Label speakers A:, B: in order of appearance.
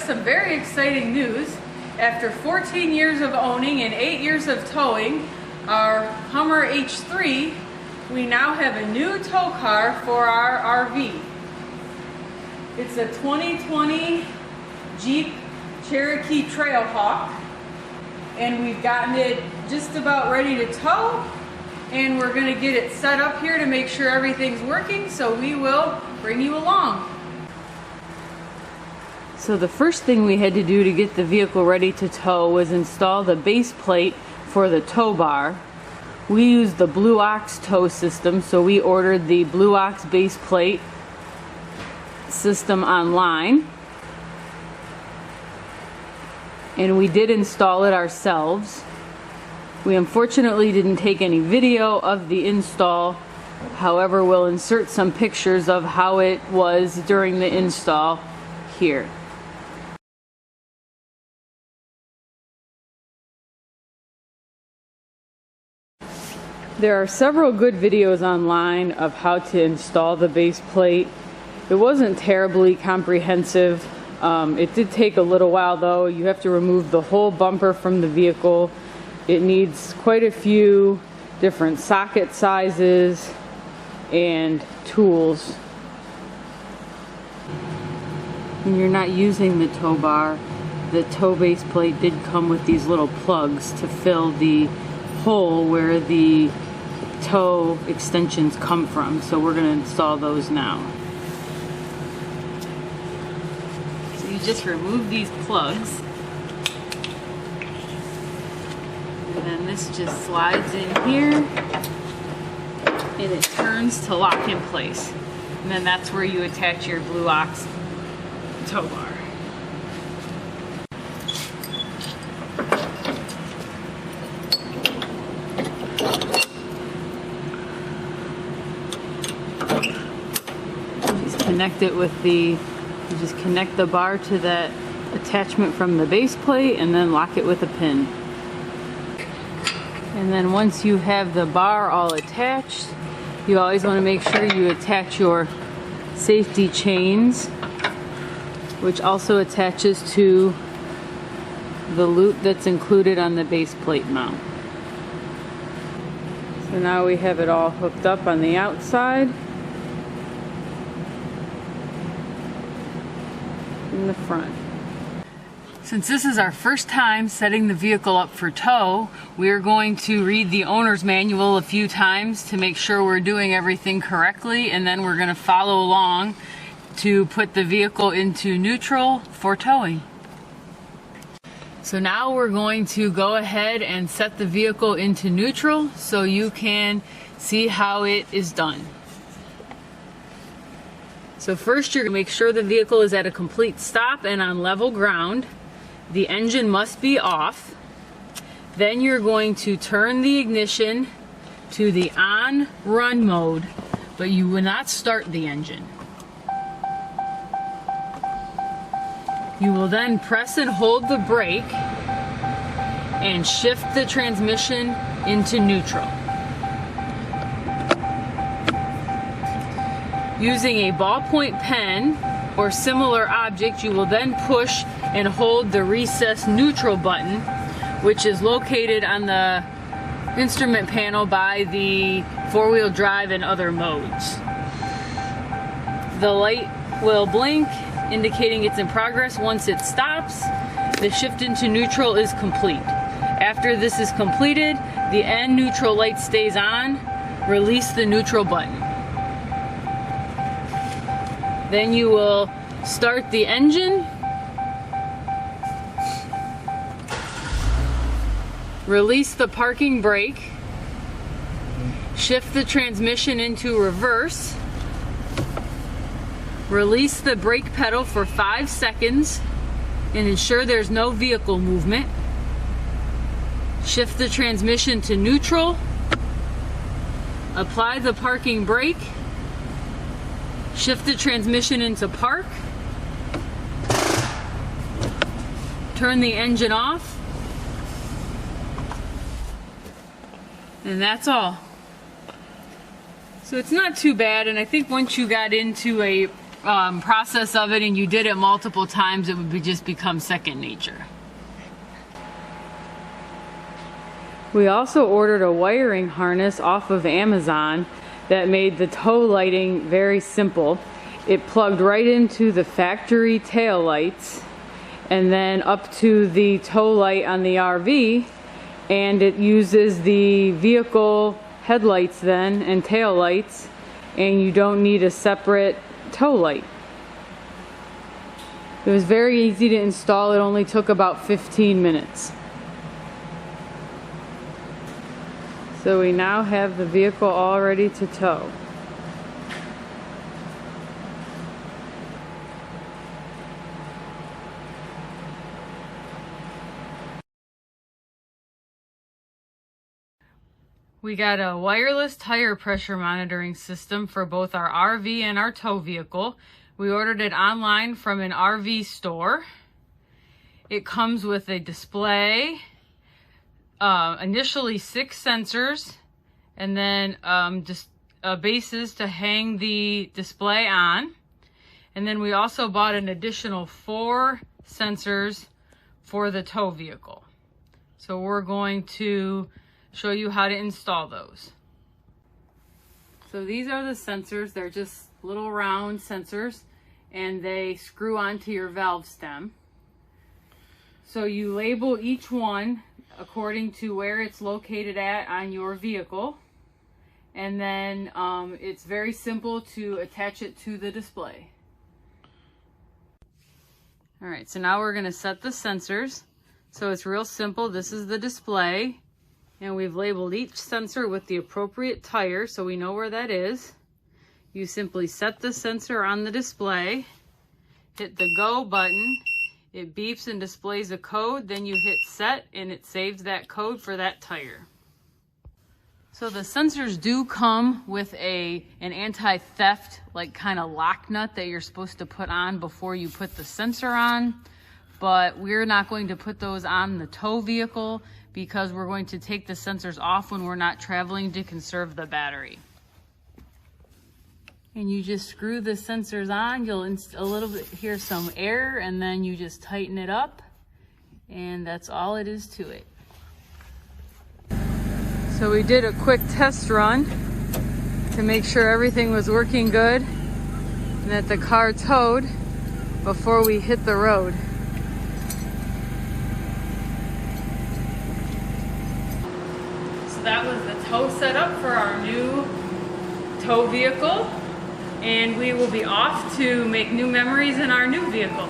A: some very exciting news. After 14 years of owning and 8 years of towing our Hummer H3, we now have a new tow car for our RV. It's a 2020 Jeep Cherokee Trailhawk, and we've gotten it just about ready to tow, and we're going to get it set up here to make sure everything's working, so we will bring you along. So the first thing we had to do to get the vehicle ready to tow was install the base plate for the tow bar. We use the Blue Ox tow system, so we ordered the Blue Ox base plate system online. And we did install it ourselves. We unfortunately didn't take any video of the install. However, we'll insert some pictures of how it was during the install here. There are several good videos online of how to install the base plate. It wasn't terribly comprehensive. It did take a little while though. You have to remove the whole bumper from the vehicle. It needs quite a few different socket sizes and tools. When you're not using the tow bar, the tow base plate did come with these little plugs to fill the hole where the tow extensions come from. So we're going to install those now. So you just remove these plugs, and then this just slides in here and it turns to lock in place. And then that's where you attach your Blue Ox tow bar. Connect it with you just connect the bar to that attachment from the base plate and then lock it with a pin. And then once you have the bar all attached, you always want to make sure you attach your safety chains, which also attaches to the loop that's included on the base plate mount. So now we have it all hooked up on the outside. In the front. Since this is our first time setting the vehicle up for tow, we are going to read the owner's manual a few times to make sure we're doing everything correctly, and then we're going to follow along to put the vehicle into neutral for towing. So now we're going to go ahead and set the vehicle into neutral so you can see how it is done. So first you're going to make sure the vehicle is at a complete stop and on level ground. The engine must be off. Then you're going to turn the ignition to the on run mode, but you will not start the engine. You will then press and hold the brake and shift the transmission into neutral. Using a ballpoint pen or similar object, you will then push and hold the recessed neutral button, which is located on the instrument panel by the four-wheel drive and other modes. The light will blink, indicating it's in progress. Once it stops, the shift into neutral is complete. After this is completed, the end neutral light stays on. Release the neutral button. Then you will start the engine, release the parking brake, shift the transmission into reverse, release the brake pedal for 5 seconds and ensure there's no vehicle movement, shift the transmission to neutral, apply the parking brake, shift the transmission into park, turn the engine off, and that's all. So it's not too bad, and I think once you got into a process of it and you did it multiple times, it would just become second nature. We also ordered a wiring harness off of Amazon that made the tow lighting very simple. It plugged right into the factory tail lights and then up to the tow light on the RV, and it uses the vehicle headlights then and tail lights, and you don't need a separate tow light. It was very easy to install. It only took about 15 minutes. So we now have the vehicle all ready to tow. We got a wireless tire pressure monitoring system for both our RV and our tow vehicle. We ordered it online from an RV store. It comes with a display, initially 6 sensors, and then just bases to hang the display on. And then we also bought an additional 4 sensors for the tow vehicle. So we're going to show you how to install those. So these are the sensors. They're just little round sensors and they screw onto your valve stem. So you label each one according to where it's located at on your vehicle, and then it's very simple to attach it to the display. All right, so now we're going to set the sensors. So it's real simple. This is the display, and we've labeled each sensor with the appropriate tire so we know where that is. You simply set the sensor on the display, hit the go button, it beeps and displays a code, then you hit set and it saves that code for that tire. So the sensors do come with an anti-theft like kind of lock nut that you're supposed to put on before you put the sensor on, but we're not going to put those on the tow vehicle because we're going to take the sensors off when we're not traveling to conserve the battery. And you just screw the sensors on. You'll a little bit hear some air, and then you just tighten it up, and that's all it is to it. So we did a quick test run to make sure everything was working good and that the car towed before we hit the road. So that was the tow setup for our new tow vehicle, and we will be off to make new memories in our new vehicle.